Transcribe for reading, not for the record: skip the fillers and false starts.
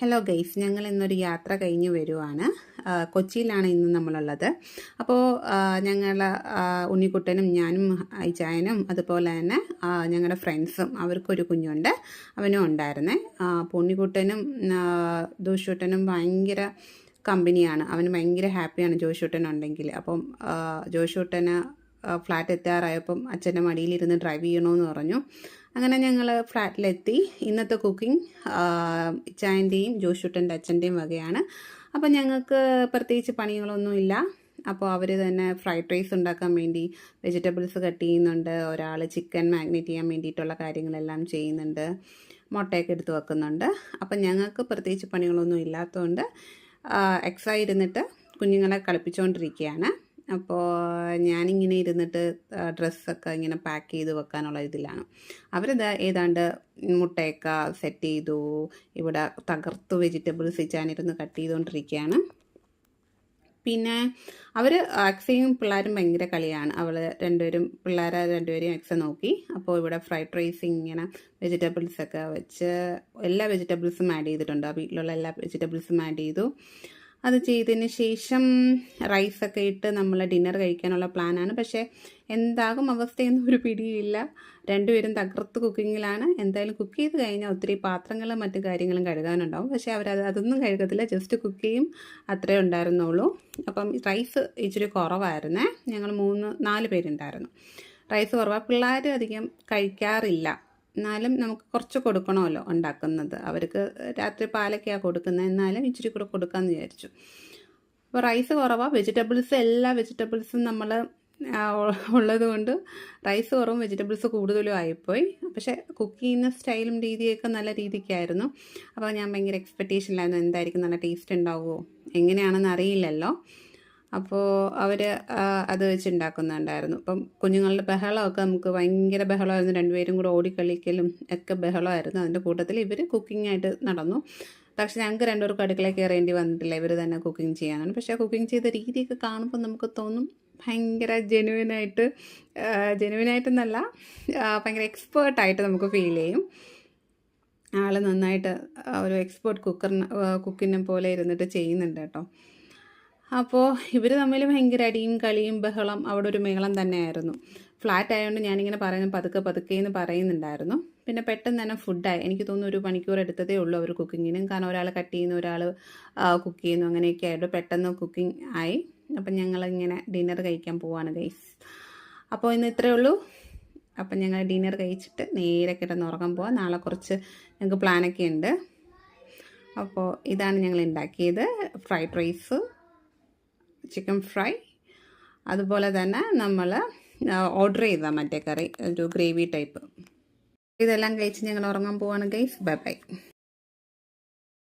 Hello guys, ഞങ്ങൾ ഇന്നൊരു യാത്ര കഴിഞ്ഞ് വരുവാണ്. കൊച്ചിയിലാണ് ഇന്ന് നമ്മളുള്ളത്. അപ്പോൾ ഞങ്ങൾ ഉണ്ണിക്കുട്ടനും ഞാനും അയച്ചായനും അതുപോലെ തന്നെ ഞങ്ങളുടെ ഫ്രണ്ട്സും അവർക്കൊരു കുഞ്ഞുണ്ട്, അവനും ഉണ്ടായിരുന്നേ. അപ്പോൾ ഉണ്ണിക്കുട്ടനും ജോഷൂട്ടനും ഭയങ്കര കമ്പനിയാണ്. അവന് ഭയങ്കര ഹാപ്പിയാണ് ജോഷൂട്ടനുണ്ടെങ്കിൽ. അപ്പം ജോഷൂട്ടന് ഫ്ലാറ്റ് എത്താറായപ്പം അച്ഛൻ്റെ മടിയിലിരുന്ന് ഡ്രൈവ് ചെയ്യണമെന്ന് പറഞ്ഞു. അങ്ങനെ ഞങ്ങൾ ഫ്ലാറ്റിലെത്തി. ഇന്നത്തെ കുക്കിംഗ് ചായൻ്റെയും ജോഷൂട്ടൻ്റെ അച്ഛൻ്റെയും വകയാണ്. അപ്പം ഞങ്ങൾക്ക് പ്രത്യേകിച്ച് പണികളൊന്നുമില്ല. അപ്പോൾ അവർ തന്നെ ഫ്രൈഡ് റൈസ് ഉണ്ടാക്കാൻ വേണ്ടി വെജിറ്റബിൾസ് കട്ട് ചെയ്യുന്നുണ്ട്, ഒരാൾ ചിക്കൻ മാഗ്നേറ്റ് ചെയ്യാൻ വേണ്ടിയിട്ടുള്ള കാര്യങ്ങളെല്ലാം ചെയ്യുന്നുണ്ട്, മുട്ടയൊക്കെ എടുത്ത് വെക്കുന്നുണ്ട്. അപ്പം ഞങ്ങൾക്ക് പ്രത്യേകിച്ച് പണികളൊന്നും ഇല്ലാത്തതുകൊണ്ട് എക്സായി ഇരുന്നിട്ട് കുഞ്ഞുങ്ങളെ കളിപ്പിച്ചുകൊണ്ടിരിക്കുകയാണ്. അപ്പോൾ ഞാനിങ്ങനെ ഇരുന്നിട്ട് ഡ്രസ്സൊക്കെ ഇങ്ങനെ പാക്ക് ചെയ്ത് വെക്കാനുള്ള ഇതിലാണ്. അവരിത് ഏതാണ്ട് മുട്ടയൊക്കെ സെറ്റ് ചെയ്തു. ഇവിടെ തകർത്തു വെജിറ്റബിൾസ് ഞാനിരുന്ന് കട്ട് ചെയ്തുകൊണ്ടിരിക്കുകയാണ്. പിന്നെ അവർ അക്സയും പിള്ളേരും ഭയങ്കര കളിയാണ്. പിള്ളേരെ രണ്ടുപേരെയും എക്സ നോക്കി. അപ്പോൾ ഇവിടെ ഫ്രൈഡ് റൈസ് ഇങ്ങനെ വെജിറ്റബിൾസൊക്കെ വെച്ച് എല്ലാ വെജിറ്റബിൾസും ആഡ് ചെയ്തിട്ടുണ്ട്. വീട്ടിലുള്ള എല്ലാ വെജിറ്റബിൾസും ആഡ് ചെയ്തു. അത് ചെയ്തതിന് ശേഷം റൈസൊക്കെ ഇട്ട് നമ്മൾ ഡിന്നർ കഴിക്കാനുള്ള പ്ലാനാണ്. പക്ഷേ എന്താകും അവസ്ഥയൊന്നും ഒരു പിടിയില്ല. രണ്ടുപേരും തകർത്ത് കുക്കിങ്ങിലാണ്. എന്തായാലും കുക്ക് ചെയ്ത് കഴിഞ്ഞാൽ ഒത്തിരി പാത്രങ്ങളും മറ്റു കാര്യങ്ങളും കഴുകാനുണ്ടാവും. പക്ഷേ അതൊന്നും കഴുകത്തില്ല, ജസ്റ്റ് കുക്ക് ചെയ്യും, അത്രേ ഉണ്ടായിരുന്നുള്ളൂ. അപ്പം റൈസ് ഇച്ചിരി കുറവായിരുന്നേ. ഞങ്ങൾ 4 പേരുണ്ടായിരുന്നു. റൈസ് കുറവാണ്. പിള്ളേർ അധികം കഴിക്കാറില്ല. എന്നാലും നമുക്ക് കുറച്ച് കൊടുക്കണമല്ലോ ഉണ്ടാക്കുന്നത്. അവർക്ക് രാത്രി പാലൊക്കെയാണ് കൊടുക്കുന്നത്, എന്നാലും ഇച്ചിരി കൂടെ കൊടുക്കാമെന്ന് വിചാരിച്ചു. അപ്പോൾ റൈസ് കുറവാണ്. എല്ലാ വെജിറ്റബിൾസും നമ്മൾ ഉള്ളത് കൊണ്ട് റൈസ് കുറവും വെജിറ്റബിൾസ് കൂടുതലും ആയിപ്പോയി. പക്ഷേ കുക്ക് ചെയ്യുന്ന സ്റ്റൈലും രീതിയൊക്കെ നല്ല രീതിക്കായിരുന്നു. അപ്പോൾ ഞാൻ ഭയങ്കര എക്സ്പെക്റ്റേഷനിലായിരുന്നു, എന്തായിരിക്കും, നല്ല ടേസ്റ്റ് ഉണ്ടാവുമോ എങ്ങനെയാണെന്ന് അറിയില്ലല്ലോ. അപ്പോൾ അവർ അത് വെച്ച് ഉണ്ടാക്കുന്നുണ്ടായിരുന്നു. അപ്പം കുഞ്ഞുങ്ങളുടെ ബഹളമൊക്കെ നമുക്ക് ഭയങ്കര ബഹളമായിരുന്നു. രണ്ടുപേരും കൂടെ ഓടിക്കളിക്കലും ഒക്കെ ബഹളമായിരുന്നു. അതിൻ്റെ കൂട്ടത്തിൽ ഇവർ കുക്കിങ്ങായിട്ട് നടന്നു. പക്ഷേ ഞങ്ങൾക്ക് രണ്ടുപേർക്കും അടുക്കളയിൽ കയറേണ്ടി വന്നിട്ടില്ല, ഇവർ തന്നെ കുക്കിംഗ് ചെയ്യാനാണ്. പക്ഷേ കുക്കിംഗ് ചെയ്ത രീതിയൊക്കെ കാണുമ്പോൾ നമുക്ക് തോന്നും ഭയങ്കര ജെനുവിനായിട്ടെന്നല്ല, ഭയങ്കര എക്സ്പേർട്ടായിട്ട് നമുക്ക് ഫീൽ ചെയ്യും. ആൾ നന്നായിട്ട് ഒരു എക്സ്പേർട്ട് കുക്കിനെ പോലെ ഇരുന്നിട്ട് ചെയ്യുന്നുണ്ട് കേട്ടോ. അപ്പോൾ ഇവർ തമ്മിൽ ഭയങ്കര അടിയും കളിയും ബഹളം, അവിടെ ഒരു മേളം തന്നെയായിരുന്നു. ഫ്ലാറ്റ് ആയതുകൊണ്ട് ഞാനിങ്ങനെ പതുക്കെ എന്ന് പറയുന്നുണ്ടായിരുന്നു. പിന്നെ പെട്ടെന്ന് തന്നെ ഫുഡായി. എനിക്ക് തോന്നുന്നു 1 മണിക്കൂർ എടുത്തതേ ഉള്ളൂ അവർ കുക്കിങ്ങിനും. കാരണം ഒരാൾ കട്ട് ചെയ്യുന്നു, ഒരാൾ കുക്ക് ചെയ്യുന്നു, അങ്ങനെയൊക്കെ ആയിട്ട് പെട്ടെന്ന് കുക്കിംഗ് ആയി. അപ്പം ഞങ്ങളിങ്ങനെ ഡിന്നർ കഴിക്കാൻ പോവാണ് ഗൈസ്. അപ്പോൾ ഇന്ന് ഇത്രയേ ഉള്ളൂ. അപ്പം ഞങ്ങൾ ഡിന്നർ കഴിച്ചിട്ട് നേരെ കിടന്ന് ഉറങ്ങാൻ പോവാം. നാളെ കുറച്ച് ഞങ്ങൾക്ക് പ്ലാനൊക്കെ ഉണ്ട്. അപ്പോൾ ഇതാണ് ഞങ്ങൾ ഉണ്ടാക്കിയത്: ഫ്രൈഡ് റൈസ്, ചിക്കൻ ഫ്രൈ, അതുപോലെ തന്നെ നമ്മൾ ഓർഡർ ചെയ്ത മറ്റേ കറി, ഒരു ഗ്രേവി ടൈപ്പ്. ഇതെല്ലാം കഴിച്ച് ഞങ്ങൾ ഉറങ്ങാൻ പോവാണ് ഗൈസ്. Bye bye.